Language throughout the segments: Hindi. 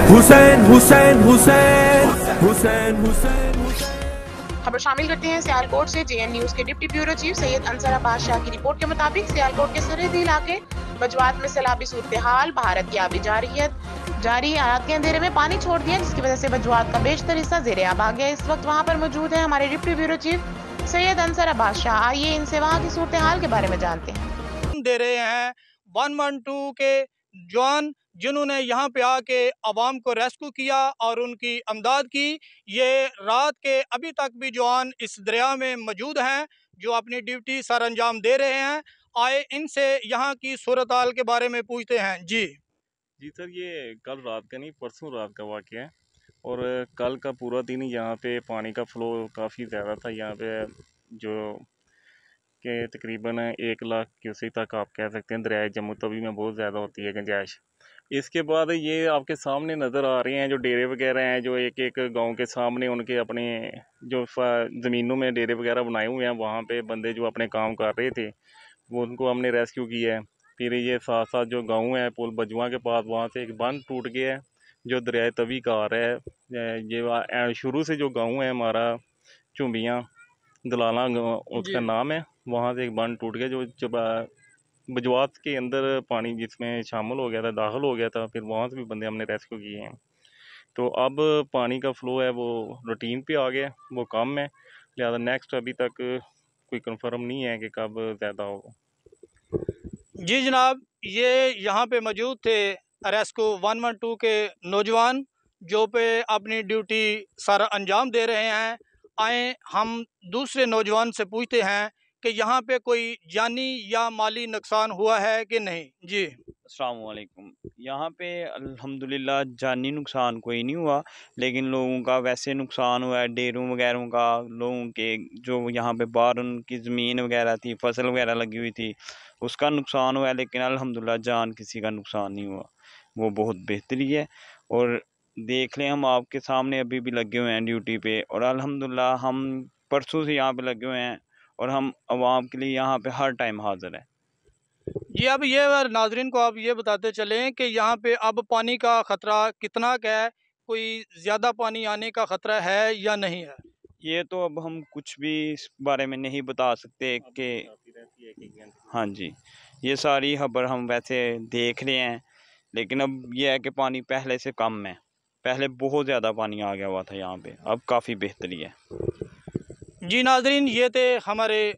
हुसैन हुसैन हुसैन हुसैन हुसैन खबर शामिल करते हैं सियालकोट से। जेएन न्यूज के deputy bureau chief Syed Ansar Abbas Shah की रिपोर्ट के मुताबिक सियालकोट के सरहदी इलाके बजवात में सैलाबी सूरत हाल, भारत की आबी जारी हालात के अंधेरे में पानी छोड़ दिया, जिसकी वजह से बजवात का बेशतर हिस्सा जेरे आब आ गया। इस वक्त वहाँ पर मौजूद है हमारे deputy bureau chief Syed Ansar Abbas Shah. आइए इनसे वहाँ की सूरत हाल के बारे में जानते हैं। दे रहे हैं 112 के जवान, जिन्होंने यहाँ पे आके अवाम को रेस्क्यू किया और उनकी अमदाद की। ये रात के अभी तक भी जवान इस दरिया में मौजूद हैं, जो अपनी ड्यूटी सर अंजाम दे रहे हैं। आए इनसे यहाँ की सूरत हाल के बारे में पूछते हैं। जी सर, ये कल रात का नहीं, परसों रात का वाक़या है। और कल का पूरा दिन ही यहाँ पे पानी का फ़्लो काफ़ी ज़्यादा था। यहाँ पे जो कि तकरीबन 1 लाख क्यूसेक तक आप कह सकते हैं दरियाए जम्मू तवी में बहुत ज़्यादा होती है गुंजाइश। इसके बाद ये आपके सामने नज़र आ रहे हैं जो डेरे वगैरह हैं, जो एक एक गांव के सामने उनके अपने जो ज़मीनों में डेरे वगैरह बनाए हुए हैं, वहाँ पे बंदे जो अपने काम कर रहे थे वो उनको हमने रेस्क्यू किया है। फिर ये साथ साथ जो गांव है पुल बजुआ के पास, वहाँ से एक बंद टूट गया है जो दरियाए तवी का आ रहा है। ये शुरू से जो गाँव है हमारा चुम्बियाँ दलाला उसका नाम है, वहाँ से एक बंद टूट गया जो जब बजवात के अंदर पानी जिसमें शामिल हो गया था, दाखिल हो गया था। फिर वहाँ से भी बंदे हमने रेस्क्यू किए हैं। तो अब पानी का फ़्लो है वो रूटीन पे आ गया, वो कम है, लिहाजा नेक्स्ट अभी तक कोई कंफर्म नहीं है कि कब ज़्यादा होगा। जी जनाब, ये यहाँ पे मौजूद थे रेस्क्यू 112 के नौजवान, जो पे अपनी ड्यूटी सर अंजाम दे रहे हैं। आए हम दूसरे नौजवान से पूछते हैं कि यहाँ पे कोई जानी या माली नुकसान हुआ है कि नहीं। जी अस्सलाम वालेकुम। यहाँ पे अल्हम्दुलिल्लाह जानी नुकसान कोई नहीं हुआ, लेकिन लोगों का वैसे नुकसान हुआ है, डेरों वगैरह का, लोगों के जो यहाँ पे बाहर उनकी ज़मीन वगैरह थी, फसल वगैरह लगी हुई थी, उसका नुकसान हुआ है। लेकिन अल्हम्दुलिल्लाह जान किसी का नुकसान नहीं हुआ, वो बहुत बेहतरी है। और देख लें, हम आपके सामने अभी भी लगे हुए हैं ड्यूटी पे, और अल्हम्दुलिल्लाह हम परसों से यहाँ पे लगे हुए हैं, और हम आवाम के लिए यहाँ पे हर टाइम हाज़िर हैं। जी, अब ये नाजरीन को आप ये बताते चलें कि यहाँ पे अब पानी का ख़तरा कितना का है, कोई ज़्यादा पानी आने का ख़तरा है या नहीं है? ये तो अब हम कुछ भी इस बारे में नहीं बता सकते कि हाँ जी, ये सारी खबर हम वैसे देख रहे हैं, लेकिन अब ये है कि पानी पहले से कम है। पहले बहुत ज़्यादा पानी आ गया हुआ था यहाँ पे, अब काफ़ी बेहतरी है। जी नाजरीन, ये थे हमारे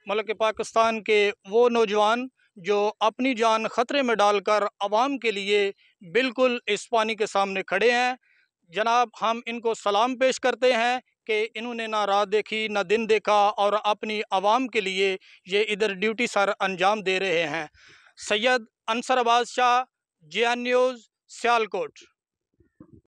मुल्क पाकिस्तान के वो नौजवान जो अपनी जान ख़तरे में डालकर आवाम के लिए बिल्कुल इस पानी के सामने खड़े हैं। जनाब, हम इनको सलाम पेश करते हैं कि इन्होंने ना रात देखी ना दिन देखा, और अपनी आवाम के लिए ये इधर ड्यूटी सर अंजाम दे रहे हैं। Syed Ansar Abbas Shah, JN news, Sialkot.